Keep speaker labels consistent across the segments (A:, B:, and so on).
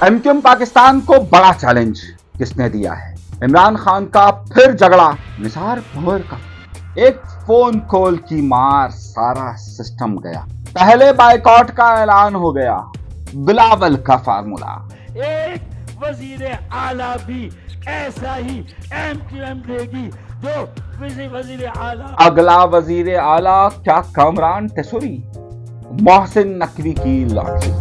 A: MQM Pakistan को बड़ा challenge किसने दिया है? इमरान खान का फिर झगड़ा निसार भंवर का, एक फोन कॉल की मार सारा सिस्टम गया, पहले बायकॉट का ऐलान हो गया, बिलावल का फार्मूला।
B: एक वजीर आला भी ऐसा ही एमक्यूएम देगी जो वजीर आला।
A: अगला वजीर आला क्या कामरान टेसोरी? मोहसिन नकवी की लॉटरी।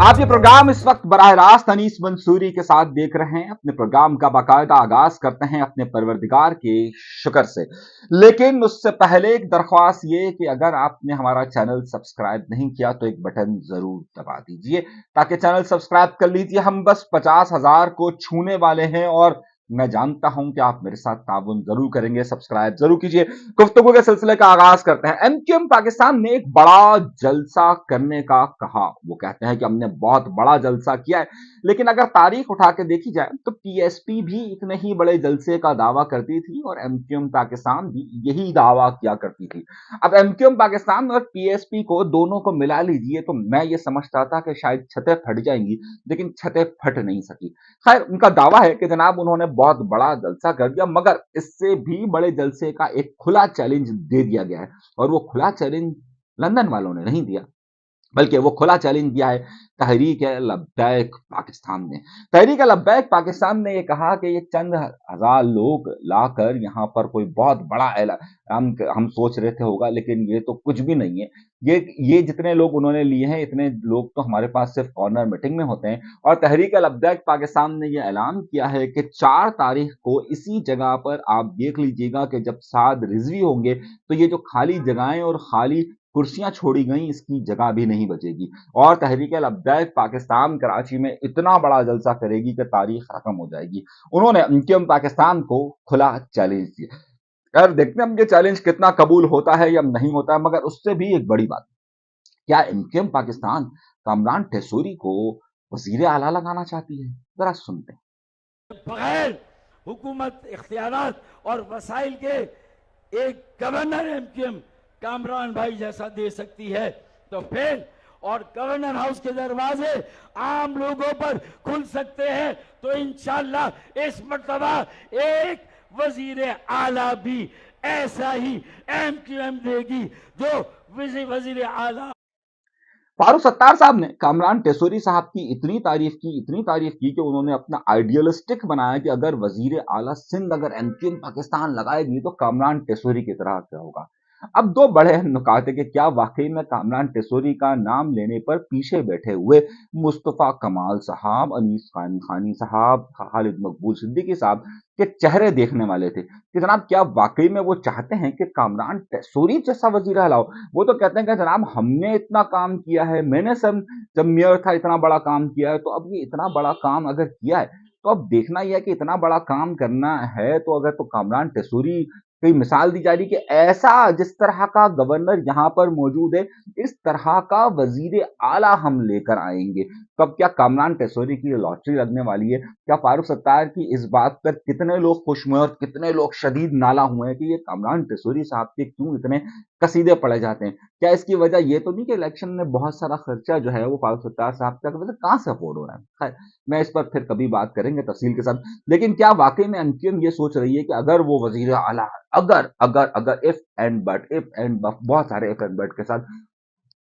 A: आप ये प्रोग्राम इस वक्त बराह रास्त अनीस मंसूरी के साथ देख रहे हैं। अपने प्रोग्राम का बाकायदा आगाज करते हैं अपने परवरदिगार के शुक्र से, लेकिन उससे पहले एक दरख्वास्त ये कि अगर आपने हमारा चैनल सब्सक्राइब नहीं किया तो एक बटन जरूर दबा दीजिए ताकि चैनल सब्सक्राइब कर लीजिए। हम बस 50,000 को छूने वाले हैं और मैं जानता हूं कि आप मेरे साथ ताउन जरूर करेंगे, सब्सक्राइब जरूर कीजिए। गुफ्तगू के सिलसिले का आगाज करते हैं। एमक्यूएम पाकिस्तान ने एक बड़ा जलसा करने का कहा। वो कहते हैं कि हमने बहुत बड़ा जलसा किया है, लेकिन अगर तारीख उठा के देखी जाए तो पीएसपी भी इतने ही बड़े जलसे का दावा करती थी और एमक्यूएम पाकिस्तान भी यही दावा किया करती थी। अब एमक्यूएम पाकिस्तान और पीएसपी को दोनों को मिला लीजिए तो मैं ये समझता था कि शायद छतें फट जाएंगी, लेकिन छतें फट नहीं सकी। खैर, उनका दावा है कि जनाब उन्होंने बहुत बड़ा जलसा कर दिया, मगर इससे भी बड़े जलसे का एक खुला चैलेंज दे दिया गया है। और वो खुला चैलेंज लंदन वालों ने नहीं दिया, बल्कि वो खुला चैलेंज दिया है तहरीक लब्बैक पाकिस्तान ने। तहरीक लब्बैक पाकिस्तान ने ये कहा कि ये चंद हजार लोग लाकर यहाँ पर कोई बहुत बड़ा ऐलान हम सोच रहे थे होगा, लेकिन ये तो कुछ भी नहीं है। ये जितने लोग उन्होंने लिए हैं, इतने लोग तो हमारे पास सिर्फ कॉर्नर मीटिंग में होते हैं। और तहरीक लब्बैक पाकिस्तान ने ये ऐलान किया है कि 4 तारीख को इसी जगह पर आप देख लीजिएगा कि जब साद रिजवी होंगे तो ये जो खाली जगहें और खाली कुर्सियां छोड़ी गई, इसकी जगह भी नहीं बचेगी। और तहरीक लब्बैक पाकिस्तान कराची में इतना बड़ा जलसा करेगी कि तारीख खत्म हो जाएगी। उन्होंने एमक्यूएम पाकिस्तान को खुला चैलेंज दिया। यार देखते हैं हम ये चैलेंज कितना कबूल होता है या नहीं होता है, मगर उससे भी एक बड़ी बात, क्या एमक्यूएम पाकिस्तान कामरान टेसोरी को वजीर आला लगाना चाहती है? जरा सुनते हैं।
B: बगैर हुकूमत इख्तियारात और वसाइल के एक गवर्नर एमक्यूएम कामरान भाई जैसा दे सकती है तो फिर, और गवर्नर हाउस के दरवाजे आम लोगों पर खुल सकते हैं तो इंशाअल्लाह इस मर्तबा एक वजीर आला भी ऐसा ही एमक्यूएम देगी जो वजीर आला।
A: फारूक सत्तार साहब ने कामरान टेसोरी साहब की इतनी तारीफ की कि उन्होंने अपना आइडियलिस्टिक बनाया कि अगर वजीर आला सिंध अगर एमक्यूएम पाकिस्तान लगाएगी तो कामरान टेसोरी की तरह क्या होगा। अब दो बड़े नुकात है कि क्या वाकई में कामरान टेसोरी का नाम लेने पर पीछे बैठे हुए मुस्तफा कमाल साहब, अनीस खानी साहब, खालिद मकबूल सिद्दीकी साहब के चेहरे देखने वाले थे कि जनाब क्या वाकई में वो चाहते हैं कि कामरान टेसोरी जैसा वजीर आला हो। वो तो कहते हैं कि जनाब हमने इतना काम किया है, मैंने सब जब मेयर था इतना बड़ा काम किया है, तो अब ये इतना बड़ा काम अगर किया है तो अब देखना ही है कि इतना बड़ा काम करना है तो अगर तो कामरान टेसोरी कोई मिसाल दी जा रही कि ऐसा जिस तरह का गवर्नर यहाँ पर मौजूद है इस तरह का वजीर आला हम लेकर आएंगे। तो अब क्या कामरान टेसोरी की लॉटरी लगने वाली है? क्या फारूक सत्तार की इस बात पर कितने लोग खुश हुए और कितने लोग शदीद नाला हुए हैं कि ये कामरान टेसोरी साहब के क्यों इतने कसीदे पड़े जाते हैं? क्या इसकी वजह ये तो नहीं कि इलेक्शन में बहुत सारा खर्चा जो है वो फारूक सत्तार साहब का वजह कहाँ से अफोर्ड हो रहा है? खैर, मैं इस पर फिर कभी बात करेंगे तफसील के साथ। लेकिन क्या वाकई में एमक्यूएम ये सोच रही है कि अगर वो वजीर आला, अगर अगर अगर इफ एंड बट बहुत सारे इफ एंड बट के साथ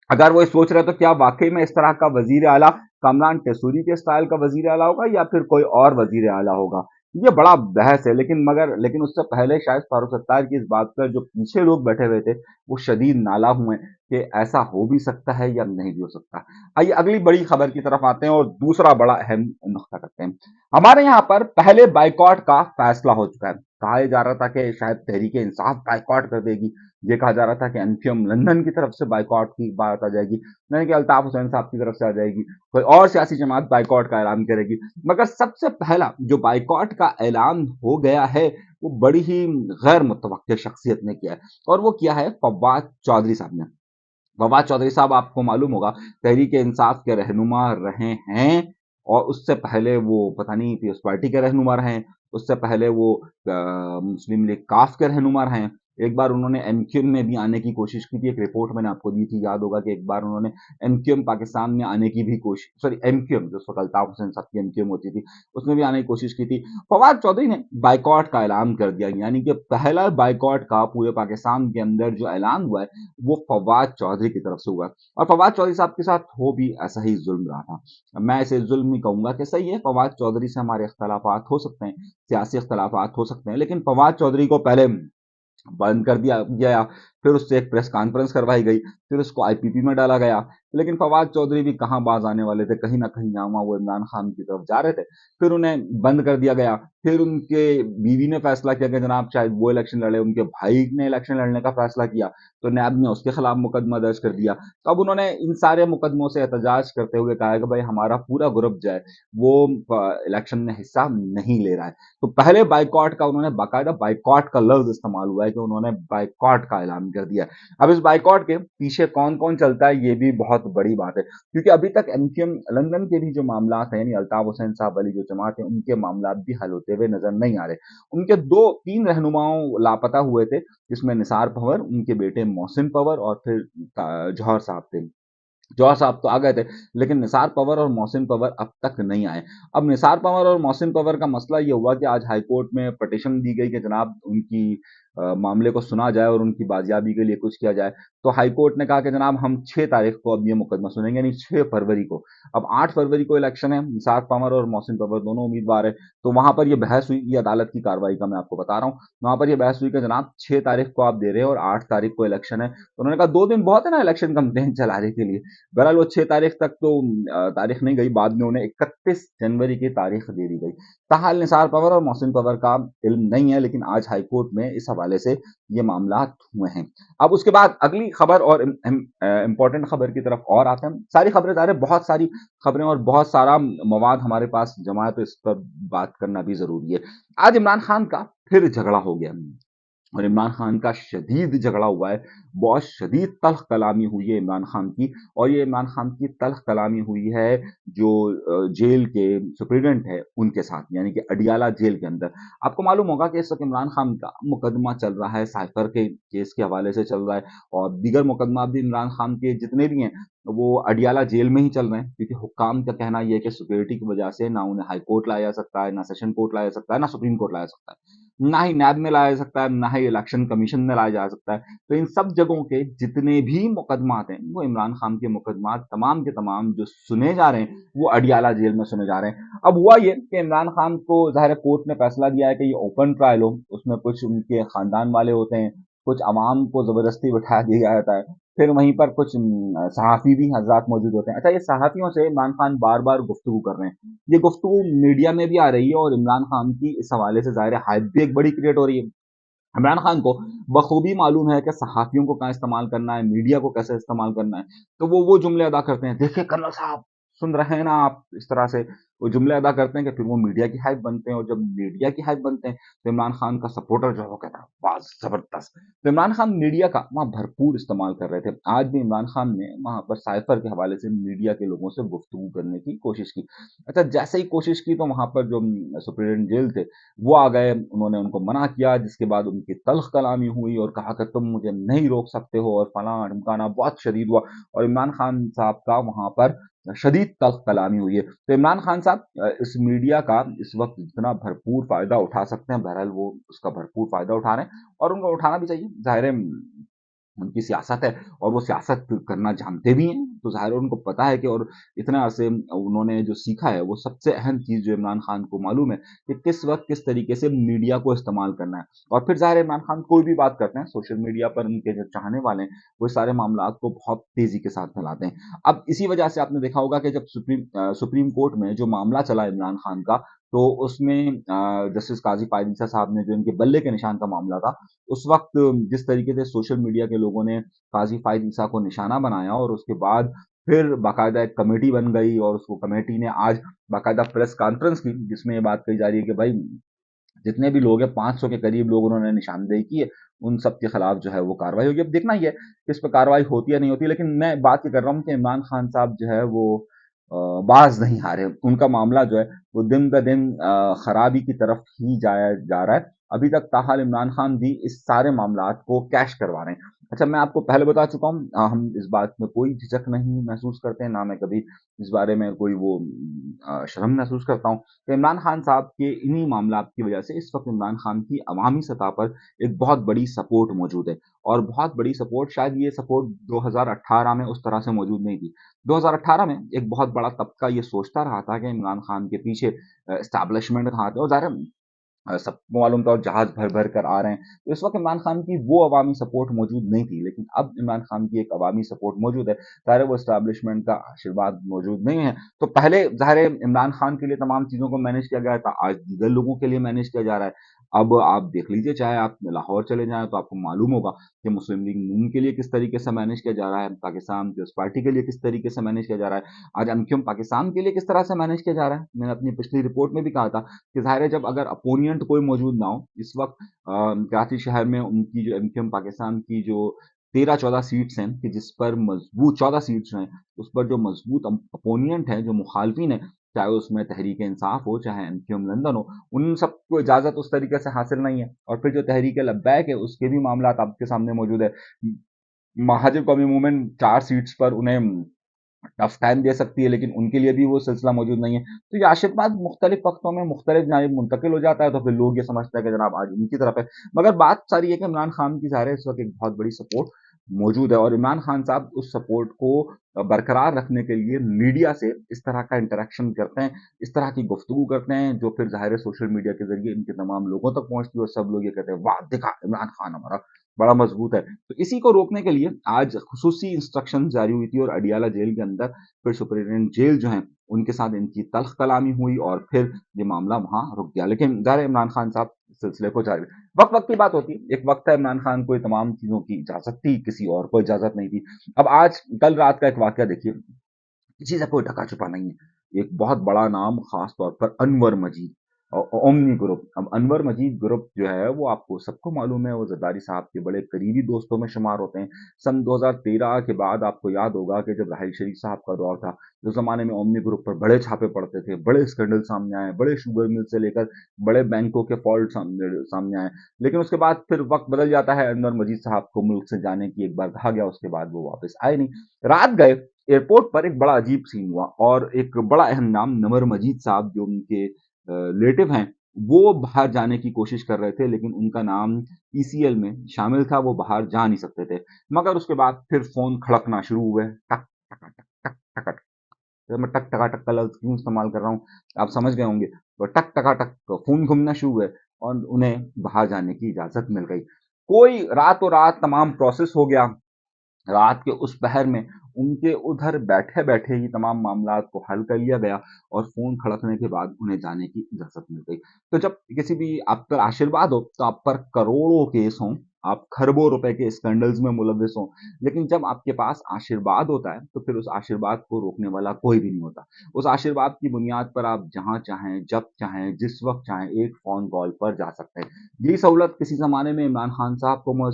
A: अगर वो सोच रहे तो क्या वाकई में इस तरह का वजीर आला कामरान टेसोरी के स्टाइल का वजीर आला होगा या फिर कोई और वजीर आला होगा? ये बड़ा बहस है। लेकिन उससे पहले शायद फारूक सत्तार की इस बात पर जो पीछे लोग बैठे हुए थे वो शदीद नाला हुए कि ऐसा हो भी सकता है या नहीं भी हो सकता। आइए अगली बड़ी खबर की तरफ आते हैं और दूसरा बड़ा अहम नुक्ता करते हैं। हमारे यहाँ पर पहले बाइकॉट का फैसला हो चुका है। कहा जा रहा था कि शायद तहरीक इंसाफ बाइकॉट कर देगी, ये कहा जा रहा था कि एमक्यूएम लंदन की तरफ से बाइकॉट की बात आ जाएगी, नहीं कि अल्ताफ हुसैन साहब की तरफ से आ जाएगी, कोई और सियासी जमात बाइकॉट का ऐलान करेगी। मगर सबसे पहला जो बाइकॉट का ऐलान हो गया है वो बड़ी ही गैर मुतवक्किल शख्सियत ने किया है, और वो किया है फवाद चौधरी साहब ने। फवाद चौधरी साहब आपको मालूम होगा तहरीक इंसाफ के रहनुमा रहे हैं और उससे पहले वो पता नहीं पीएस पार्टी के रहनुमा रहे हैं। उससे पहले वो मुस्लिम लीग काफ के रहनुमा रहे हैं। एक बार उन्होंने एमक्यूएम में भी आने की कोशिश की थी, एक रिपोर्ट मैंने आपको दी थी, याद होगा कि एक बार उन्होंने एमक्यूएम पाकिस्तान में आने की भी कोशिश, सॉरी एमक्यूएम जो अल्ताफ हुसैन साहब की एमक्यूएम होती थी उसमें भी आने की कोशिश की थी। फवाद चौधरी ने बाइकॉट का ऐलान कर दिया, यानी कि पहला बाइकॉट का पूरे पाकिस्तान के अंदर जो ऐलान हुआ है वो फवाद चौधरी की तरफ से हुआ है। और फवाद चौधरी साहब के साथ हो भी ऐसा ही जुल्म रहा था। मैं इसे जुल्म नहीं कहूंगा कि सही है, फवाद चौधरी से हमारे इख्तलाफात हो सकते हैं, सियासी इख्तलाफात हो सकते हैं, लेकिन फवाद चौधरी को पहले बंद कर दिया गया, फिर उससे एक प्रेस कॉन्फ्रेंस करवाई गई, फिर उसको आईपीपी में डाला गया। लेकिन फवाद चौधरी भी कहाँ बाज आने वाले थे, कहीं ना कहीं यहाँ वो इमरान खान की तरफ जा रहे थे। फिर उन्हें बंद कर दिया गया। फिर उनके बीवी ने फैसला किया कि जनाब शायद वो इलेक्शन लड़े, उनके भाई ने इलेक्शन लड़ने का फैसला किया, तो नैब ने उसके खिलाफ मुकदमा दर्ज कर दिया। तो अब उन्होंने इन सारे मुकदमों से एहतजाज करते हुए कहा कि भाई हमारा पूरा ग्रुप जो है वो इलेक्शन में हिस्सा नहीं ले रहा है। तो पहले बाइकॉट का उन्होंने बाकायदा बाइकॉट का लफ्ज इस्तेमाल हुआ है कि उन्होंने बाइकॉट का ऐलान कर दिया। अब इस बाइकॉट के पीछे कौन कौन चलता है ये भी बहुत बड़ी बात है, क्योंकि अभी तक एमक्यूएम लंदन के भी जो मामला हैं, यानी अल्ताफ हुसैन साहब वाली जो जमात है, उनके मामला भी हल होते हुए नजर नहीं आ रहे। उनके 2-3 रहनुमाओं लापता हुए थे, जिसमें निसार पंवर, उनके बेटे मोहसिन पंवर और फिर जौहर साहब थे। जौहर साहब तो आ गए थे, लेकिन निसार पंवर और मोहसिन पंवर अब तक नहीं आए। अब निसार पंवर और मोहसिन पंवर का मसला ये हुआ कि आज हाईकोर्ट में पटिशन दी गई कि जनाब उनकी मामले को सुना जाए और उनकी बाजियाबी के लिए कुछ किया जाए। तो हाईकोर्ट ने कहा कि जनाब हम 6 तारीख को अब ये मुकदमा सुनेंगे, यानी 6 फरवरी को। अब 8 फरवरी को इलेक्शन है, निसार पंवर और मोहसिन पंवर दोनों उम्मीदवार है। तो वहां पर ये बहस हुई, ये अदालत की कार्रवाई का मैं आपको बता रहा हूँ, वहां पर ये बहस हुई कि जनाब 6 तारीख को आप दे रहे हैं और 8 तारीख को इलेक्शन है। तो उन्होंने कहा 2 दिन बहुत है ना इलेक्शन कैंपेन चलाने के लिए। बहरहाल वो 6 तारीख तक तो तारीख नहीं गई, बाद में उन्हें 31 जनवरी की तारीख दे दी गई। ताहाल निसार पंवर और मोहसिन पंवर का इल्म नहीं है, लेकिन आज हाईकोर्ट में इस हवाले से ये मामला हुए हैं। अब उसके बाद अगली खबर और इंपॉर्टेंट खबर की तरफ और आते हैं। सारी खबरें जा रहे, बहुत सारी खबरें और बहुत सारा मवाद हमारे पास जमा है, तो इस पर बात करना भी जरूरी है। आज इमरान खान का फिर झगड़ा हो गया और इमरान खान का शदीद झगड़ा हुआ है, बहुत शदीद तल्ख कलामी हुई है इमरान खान की। और ये इमरान खान की तल्ख कलामी हुई है जो जेल के सुप्रीडेंट है उनके साथ, यानी कि अडियाला जेल के अंदर। आपको मालूम होगा कि इस वक्त इमरान खान का मुकदमा चल रहा है, साइफर के केस के हवाले से चल रहा है, और दीगर मुकदमा भी इमरान खान के जितने भी हैं वो अडियाला जेल में ही चल रहे हैं, क्योंकि हुक्काम का कहना यह है कि सिक्योरिटी की वजह से ना उन्हें हाई कोर्ट लाया जा सकता है, ना सेशन कोर्ट लाया जा सकता है, ना सुप्रीम कोर्ट लाया जा सकता है, ना ही नैब में लाया जा सकता है, ना ही इलेक्शन कमीशन में लाया जा सकता है। तो इन सब जगहों के जितने भी मुकदमात हैं वो इमरान खान के मुकदमात तमाम के तमाम जो सुने जा रहे हैं वो अडियाला जेल में सुने जा रहे हैं। अब हुआ ये कि इमरान खान को ज़ाहिर कोर्ट ने फैसला दिया है कि ये ओपन ट्रायल हो, उसमें कुछ उनके खानदान वाले होते हैं, कुछ अवाम को जबरदस्ती बिठा दिया जाता है, फिर वहीं पर कुछ सहाफ़ी भी हजरात मौजूद होते हैं। अच्छा, ये सहाफ़ियों से इमरान खान बार बार गुफ्तगू कर रहे हैं, ये गुफ्तगू मीडिया में भी आ रही है और इमरान खान की इस हवाले से ज़ाहिर हाइप भी एक बड़ी क्रिएट हो रही है। इमरान खान को बखूबी मालूम है कि सहाफ़ियों को कहाँ इस्तेमाल करना है, मीडिया को कैसे इस्तेमाल करना है। तो वो जुमले अदा करते हैं, देखिए कर्नल साहब सुन रहे हैं ना आप, इस तरह से वो जुमले अदा करते हैं कि फिर वो मीडिया की हाइप बनते हैं, और जब मीडिया की हाइप बनते हैं तो इमरान खान का सपोर्टर जो है वो कहता है वाह जबरदस्त। तो इमरान खान मीडिया का वहाँ भरपूर इस्तेमाल कर रहे थे। आज भी इमरान खान ने वहाँ पर साइफर के हवाले से मीडिया के लोगों से गुफ्तगू करने की कोशिश की। अच्छा, जैसे ही कोशिश की तो वहाँ पर जो सुप्रीडेंट जेल थे वो आ गए, उन्होंने उनको मना किया, जिसके बाद उनकी तल्ख कलामी हुई और कहा कि तुम मुझे नहीं रोक सकते हो, और फलां ढिमकाना बहुत शदीद हुआ, और इमरान खान साहब का वहाँ पर शदीद तल्ख कलामी हुई है। तो इमरान खान साहब इस मीडिया का इस वक्त जितना भरपूर फायदा उठा सकते हैं, बहरहाल वो उसका भरपूर फायदा उठा रहे हैं, और उनको उठाना भी चाहिए। जाहिर है उनकी सियासत है और वो सियासत करना जानते भी हैं, तो ज़ाहिर है उनको पता है कि, और इतने अरसे उन्होंने जो सीखा है वो सबसे अहम चीज़ जो इमरान खान को मालूम है कि किस वक्त किस तरीके से मीडिया को इस्तेमाल करना है। और फिर ज़ाहिर है इमरान खान कोई भी बात करते हैं सोशल मीडिया पर, उनके जो चाहने वाले हैं वो सारे मामला को बहुत तेज़ी के साथ फैलाते हैं। अब इसी वजह से आपने देखा होगा कि जब सुप्रीम कोर्ट में जो मामला चला इमरान खान का, तो उसमें जस्टिस काजी फायद ईसा साहब ने जो इनके बल्ले के निशान का मामला था, उस वक्त जिस तरीके से सोशल मीडिया के लोगों ने काजी फायद ईसा को निशाना बनाया, और उसके बाद फिर बाकायदा एक कमेटी बन गई, और उसको कमेटी ने आज बाकायदा प्रेस कॉन्फ्रेंस की, जिसमें ये बात कही जा रही है कि भाई जितने भी लोग हैं 500 के करीब लोग उन्होंने निशानदेही की है, उन सब के खिलाफ जो है वो कार्रवाई होगी। अब देखना ही है कि इस पर कार्रवाई होती है नहीं होती, लेकिन मैं बात ये कर रहा हूँ कि इमरान खान साहब जो है वो बाज नहीं आ रहे। उनका मामला जो है वो दिन ब दिन खराबी की तरफ ही जाया जा रहा है। अभी तक ताहाल इमरान खान भी इस सारे मामलात को कैश करवा रहे हैं। अच्छा, मैं आपको पहले बता चुका हूँ, हम इस बात में कोई झिझक नहीं महसूस करते हैं, ना मैं कभी इस बारे में कोई वो शर्म महसूस करता हूँ। तो इमरान खान साहब के इन्हीं मामलात की वजह से इस वक्त इमरान खान की अवामी सतह पर एक बहुत बड़ी सपोर्ट मौजूद है, और बहुत बड़ी सपोर्ट, शायद ये सपोर्ट 2018 में उस तरह से मौजूद नहीं थी। 2018 में एक बहुत बड़ा तबका ये सोचता रहा था कि इमरान खान के पीछे एस्टैब्लिशमेंट कहाँ थे, और ज़ाहिर है सबको मालूम था, और जहाज भर भर कर आ रहे हैं। तो इस वक्त इमरान खान की वो अवामी सपोर्ट मौजूद नहीं थी, लेकिन अब इमरान खान की एक अवामी सपोर्ट मौजूद है। ज़ाहिर है वो एस्टैब्लिशमेंट का आशीर्वाद मौजूद नहीं है। तो पहले ज़ाहिर है इमरान खान के लिए तमाम चीज़ों को मैनेज किया गया था, आज दीगर लोगों के लिए मैनेज किया जा रहा है। अब आप देख लीजिए, चाहे आप लाहौर चले जाएं तो आपको मालूम होगा कि मुस्लिम लीग नून के लिए किस तरीके से मैनेज किया जा रहा है, पाकिस्तान पीपल्स पार्टी के लिए किस तरीके से मैनेज किया जा रहा है, आज एमक्यूएम पाकिस्तान के लिए किस तरह से मैनेज किया जा रहा है। मैंने अपनी पिछली रिपोर्ट में भी कहा था कि ज़ाहिर है जब अगर अपोनेंट कोई मौजूद ना हो, इस वक्त कराची शहर में उनकी जो एमक्यूएम पाकिस्तान की जो 13-14 सीट्स हैं, कि जिस पर मजबूत 14 सीट्स हैं, उस पर जो मजबूत अपोनेंट हैं, जो मुखालफिन है, चाहे उसमें तहरीक इंसाफ हो, चाहे एमक्यूएम लंदन हो, उन सबको इजाजत उस तरीके से हासिल नहीं है। और फिर जो तहरीक लब्बैक है, उसके भी मामला आपके सामने मौजूद है। महाजिर कौमी मूवमेंट 4 सीट्स पर उन्हें टफ टाइम दे सकती है, लेकिन उनके लिए भी वो सिलसिला मौजूद नहीं है। तो ये आशीर्वाद मुख्तलिफ वक्तों में मुख्तलिफ जानिब मुंतकिल हो जाता है, तो फिर लोग ये समझते हैं कि जनाब आज इनकी तरफ है। मगर बात सारी है कि इमरान खान की ज़ाहिर है इस वक्त एक बहुत बड़ी सपोर्ट मौजूद है, और इमरान खान साहब उस सपोर्ट को बरकरार रखने के लिए मीडिया से इस तरह का इंटरेक्शन करते हैं, इस तरह की गुफ्तगू करते हैं, जो फिर ज़ाहिर है सोशल मीडिया के जरिए इनके तमाम लोगों तक पहुंचती है, और सब लोग ये कहते हैं वाह देखा इमरान खान हमारा बड़ा मजबूत है। तो इसी को रोकने के लिए आज खुसूसी इंस्ट्रक्शन जारी हुई थी, और अडियाला जेल के अंदर फिर सुपरिटेंडेंट जेल जो हैं उनके साथ इनकी तल्ख कलामी हुई, और फिर ये मामला वहां रुक गया। लेकिन ज़ाहिर है इमरान खान साहब इस सिलसिले को जारी, वक्त वक्त की बात होती है। एक वक्त है इमरान खान को तमाम चीजों की इजाजत थी, किसी और को इजाजत नहीं थी। अब आज कल रात का एक वाकया देखिए, किसी से कोई ढका छुपा नहीं है। एक बहुत बड़ा नाम, खास तौर पर अनवर मजीद और ओमनी ग्रुप। अब अनवर मजीद ग्रुप जो है वो आपको सबको मालूम है, वो जरदारी साहब के बड़े करीबी दोस्तों में शुमार होते हैं। सन 2013 के बाद आपको याद होगा कि जब राहिल शरीफ साहब का दौर था, उस जमाने में ओमनी ग्रुप पर बड़े छापे पड़ते थे, बड़े स्कैंडल सामने आए, बड़े शुगर मिल से लेकर बड़े बैंकों के फॉल्ट सामने आए। लेकिन उसके बाद फिर वक्त बदल जाता है, अनवर मजीद साहब को मुल्क से जाने की एक बार कहा गया, उसके बाद वो वापस आए नहीं। रात गए, एयरपोर्ट पर एक बड़ा अजीब सीन हुआ, और एक बड़ा अहम नाम नमर मजीद साहब जो उनके रिलेटिव हैं, वो बाहर जाने की कोशिश कर रहे थे, लेकिन उनका नाम ईसीएल में शामिल था, वो बाहर जा नहीं सकते थे। मगर उसके बाद फिर फोन खड़कना शुरू हुए, टक टक टक टक टक टक। तो मैं टक टका टक का लफ्ज क्यों इस्तेमाल कर रहा हूँ, आप समझ गए होंगे। तो टक टका टक फोन घूमना शुरू हुए, और उन्हें बाहर जाने की इजाजत मिल गई। कोई रातों रात तमाम प्रोसेस हो गया। रात के उस पहर में उनके उधर बैठे बैठे ही तमाम मामलात को हल कर लिया गया, और फोन खड़कने के बाद उन्हें जाने की इजाजत मिल गई। तो जब किसी भी आप पर आशीर्वाद हो, तो आप पर करोड़ों केस हों, आप खरबों रुपए के स्कैंडल्स में मुलविस हों, लेकिन जब आपके पास आशीर्वाद होता है, तो फिर उस आशीर्वाद को रोकने वाला कोई भी नहीं होता। उस आशीर्वाद की बुनियाद पर आप जहां चाहें, जब चाहें, जिस वक्त चाहें, एक फोन कॉल पर जा सकते हैं। यही सहूलत किसी जमाने में इमरान खान साहब को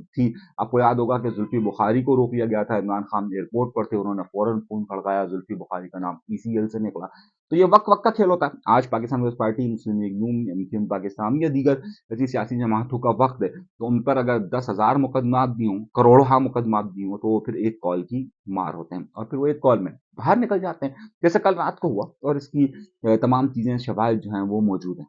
A: थी। आपको याद होगा कि जुल्फी बुखारी को रोक लिया गया था, इमरान खान एयरपोर्ट पर थे, उन्होंने फौरन फोन खड़काया, जुल्फी बुखारी का नाम ईसीएल से निकला। तो ये वक्त वक्त का खेल होता है। आज पाकिस्तान पीपल्स पार्टी, मुस्लिम लीग नून, एमक्यूएम पाकिस्तान या दीगर ऐसी सियासी जमातों का वक्त है, तो उन पर अगर 10,000 मुकदमात भी हों, करोड़ों मुकदमात भी हों, तो वो फिर एक कॉल की मार होते हैं, और फिर वो एक कॉल में बाहर निकल जाते हैं, जैसे कल रात को हुआ। और इसकी तमाम चीजें, शवाहिद जो हैं वो मौजूद हैं।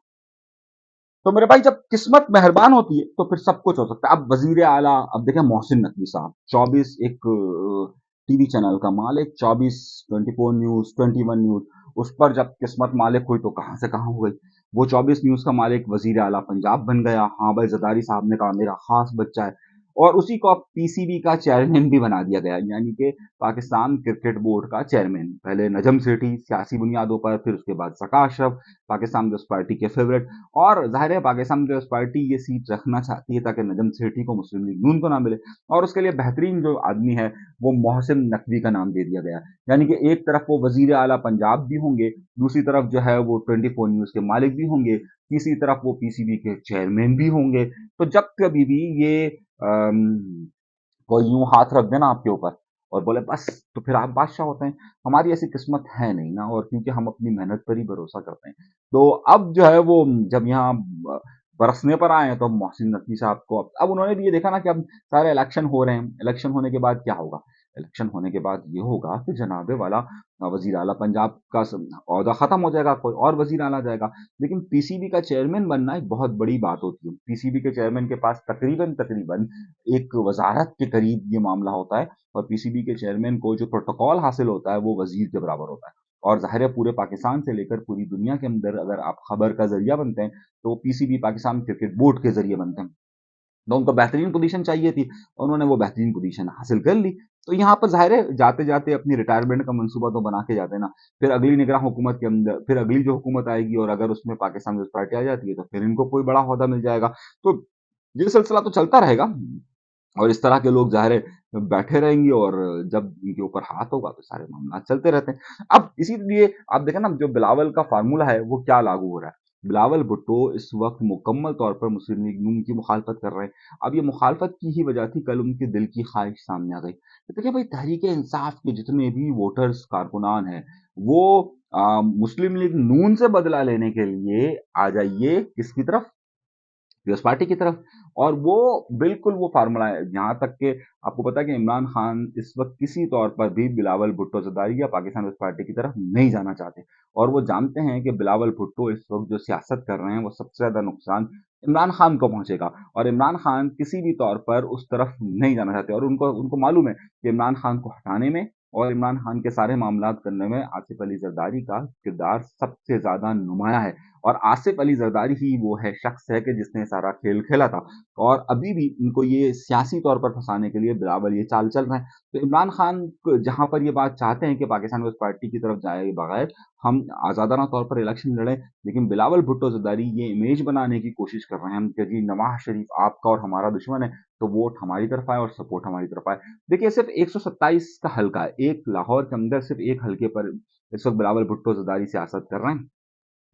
A: तो मेरे भाई जब किस्मत मेहरबान होती है तो फिर सब कुछ हो सकता है। अब वजीर आला, अब देखें मोहसिन नकवी साहब 24 एक टीवी चैनल का मालिक, 24, 24 न्यूज, 21 न्यूज, उस पर जब किस्मत मालिक हुई तो कहां से कहां हो गई। वो 24 न्यूज का मालिक वजीर आला पंजाब बन गया। हाँ भाई, जरदारी साहब ने कहा मेरा खास बच्चा है, और उसी को अब पीसीबी का चेयरमैन भी बना दिया गया, यानी कि पाकिस्तान क्रिकेट बोर्ड का चेयरमैन। पहले नजम सेठी सियासी बुनियादों पर, फिर उसके बाद सका अशरफ, पाकिस्तान पीपल्स पार्टी के फेवरेट। और जाहिर है पाकिस्तान पीपल्स पार्टी ये सीट रखना चाहती है ताकि नजम सेठी को, मुस्लिम लीग नून को ना मिले, और उसके लिए बेहतरीन जो आदमी है वो मोहसिन नकवी का नाम दे दिया गया। यानी कि एक तरफ वो वजीर आला पंजाब भी होंगे, दूसरी तरफ जो है वो 24 न्यूज के मालिक भी होंगे, तीसरी तरफ वो पीसीबी के चेयरमैन भी होंगे। तो जब कभी भी ये कोई यूं हाथ रख देना आपके ऊपर और बोले बस तो फिर आप बादशाह होते हैं। हमारी ऐसी किस्मत है नहीं ना, और क्योंकि हम अपनी मेहनत पर ही भरोसा करते हैं। तो अब जो है वो जब यहाँ बरसने पर आए हैं तो अब मोहसिन नकवी साहब को अब उन्होंने भी ये देखा ना कि अब सारे इलेक्शन हो रहे हैं, इलेक्शन होने के बाद क्या होगा? इलेक्शन होने के बाद ये होगा कि जनाबे वाला वजीर आला पंजाब का ओहदा खत्म हो जाएगा, कोई और वजीर आला जाएगा। लेकिन पीसीबी का चेयरमैन बनना एक बहुत बड़ी बात होती है। पीसीबी के चेयरमैन के पास तकरीबन तकरीबन एक वजारत के करीब ये मामला होता है, और पीसीबी के चेयरमैन को जो प्रोटोकॉल हासिल होता है वो वजीर के बराबर होता है। और जाहिर है पूरे पाकिस्तान से लेकर पूरी दुनिया के अंदर अगर आप खबर का जरिया बनते हैं तो पीसीबी पाकिस्तान क्रिकेट बोर्ड के जरिए बनते हैं। तो उनको बेहतरीन पोजीशन चाहिए थी, उन्होंने वो बेहतरीन पोजीशन हासिल कर ली। तो यहाँ पर जाहिर है जाते जाते अपनी रिटायरमेंट का मंसूबा तो बना के जाते हैं ना। फिर अगली निगरान हुकूमत के अंदर फिर अगली जो हुकूमत आएगी और अगर उसमें पाकिस्तान पीपल्स पार्टी आ जाती है तो फिर इनको कोई बड़ा ओहदा मिल जाएगा। तो ये सिलसिला तो चलता रहेगा, और इस तरह के लोग ज़ाहिर है बैठे रहेंगे, और जब इनके ऊपर हाथ होगा तो सारे मामला चलते रहते हैं। अब इसीलिए आप देखें ना, जो बिलावल का फार्मूला है वो क्या लागू हो रहा है। बिलावल भुट्टो इस वक्त मुकम्मल तौर पर मुस्लिम लीग नून की मुखालफत कर रहे हैं। अब ये मुखालफत की ही वजह थी, कल उनके दिल की ख्वाहिश सामने आ गई। तो देखिए भाई, तहरीक इंसाफ के जितने भी वोटर्स कारकुनान हैं वो मुस्लिम लीग नून से बदला लेने के लिए आ जाइए किसकी तरफ, पीपल्स पार्टी की तरफ। और वो बिल्कुल वो फार्मूला है, यहाँ तक कि आपको पता है कि इमरान खान इस वक्त किसी तौर पर भी बिलावल भुट्टो जरदारी या पाकिस्तान पीपल्स पार्टी की तरफ नहीं जाना चाहते, और वो जानते हैं कि बिलावल भुट्टो इस वक्त जो सियासत कर रहे हैं वो सबसे ज्यादा नुकसान इमरान खान को पहुंचेगा, और इमरान खान किसी भी तौर पर उस तरफ नहीं जाना चाहते। और उनको उनको मालूम है कि इमरान खान को हटाने में और इमरान खान के सारे मामला करने में आसिफ अली जरदारी का किरदार सबसे ज्यादा नुमाया है। और आसिफ अली जरदारी ही वो है शख्स है कि जिसने सारा खेल खेला था, और अभी भी इनको ये सियासी तौर पर फंसाने के लिए बिलावल ये चाल चल रहे हैं। तो इमरान खान जहां पर ये बात चाहते हैं कि पाकिस्तान पीपल्स पार्टी की तरफ जाए बगैर हम आजादाना तौर पर इलेक्शन लड़ें, लेकिन बिलावल भुट्टो जरदारी ये इमेज बनाने की कोशिश कर रहे हैं कि जी नवाज शरीफ आपका और हमारा दुश्मन है, तो वोट हमारी तरफ आए और सपोर्ट हमारी तरफ आए। देखिए सिर्फ 127 का हल्का है, एक लाहौर के अंदर सिर्फ एक हल्के पर इस वक्त बिलावल भुट्टो जरदारी सियासत कर रहे हैं।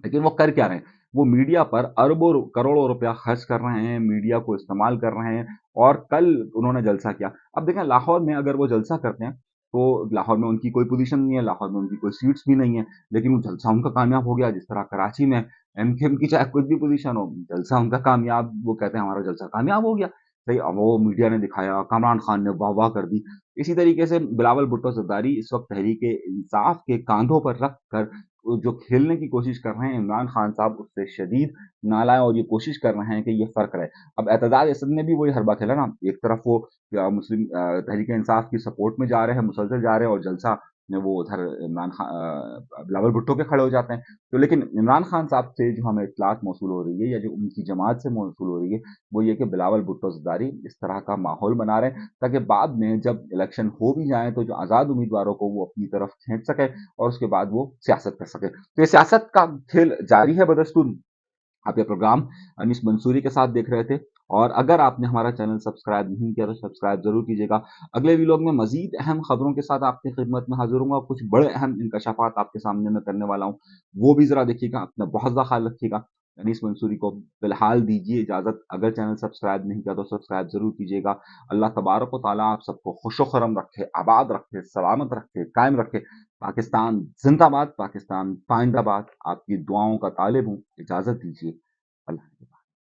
A: लेकिन वो कर क्या रहे हैं? वो मीडिया पर अरबों करोड़ों रुपया खर्च कर रहे हैं, मीडिया को इस्तेमाल कर रहे हैं, और कल उन्होंने जलसा किया। अब देखें लाहौर में अगर वो जलसा करते हैं तो लाहौर में उनकी कोई पोजीशन नहीं है, लाहौर में उनकी कोई सीट्स भी नहीं है, लेकिन वो जलसा उनका कामयाब हो गया। जिस तरह कराची में एमकेएम की चाहे कुछ भी पोजीशन हो, जलसा उनका कामयाब, वो कहते हैं हमारा जलसा कामयाब हो गया। सही, अब वो मीडिया ने दिखाया, कामरान खान ने वाह वाह कर दी। इसी तरीके से बिलावल भुट्टो जरदारी इस वक्त तहरीक इंसाफ के कांधों पर रख कर जो खेलने की कोशिश कर रहे हैं इमरान खान साहब उससे शदीद नालायक, और ये कोशिश कर रहे हैं कि ये फर्क रहे। अब एतजाज असद ने भी वही हरबा खेला ना, एक तरफ वो मुस्लिम तहरीक इंसाफ की सपोर्ट में जा रहे हैं, मुसलसल जा रहे हैं, और जलसा में वो उधर इमरान खान बिलावल भुट्टो के खड़े हो जाते हैं। तो लेकिन इमरान खान साहब से जो हमें इतलात मौसूल हो रही है या जो उनकी जमात से मौसूल हो रही है वो ये कि बिलावल भुट्टो जरदारी इस तरह का माहौल बना रहे हैं ताकि बाद में जब इलेक्शन हो भी जाए तो जो आज़ाद उम्मीदवारों को वो अपनी तरफ खींच सके, और उसके बाद वो सियासत कर सके। तो ये सियासत का खेल जारी है बदस्तूर। आप ये प्रोग्राम अनीस मंसूरी के साथ देख रहे थे, और अगर आपने हमारा चैनल सब्सक्राइब नहीं किया तो सब्सक्राइब जरूर कीजिएगा। अगले वीलॉग में मजीद अहम खबरों के साथ आपकी खिदमत में हाजिर हूँ, कुछ बड़े अहम इंकशाफात आपके सामने मैं करने वाला हूँ, वो भी जरा देखिएगा, अपना बहुत ज़्यादा ख्याल रखिएगा। अनीस मंसूरी को फिलहाल दीजिए इजाज़त, अगर चैनल सब्सक्राइब नहीं किया तो सब्सक्राइब जरूर कीजिएगा। अल्लाह तबारक व तआला आप सबको खुशो खरम रखे, आबाद रखे, सलामत रखे, कायम रखे। पाकिस्तान जिंदाबाद, पाकिस्तान पाइंदाबाद। आपकी दुआओं का तालिब हूँ, इजाज़त दीजिए। अल्लाह।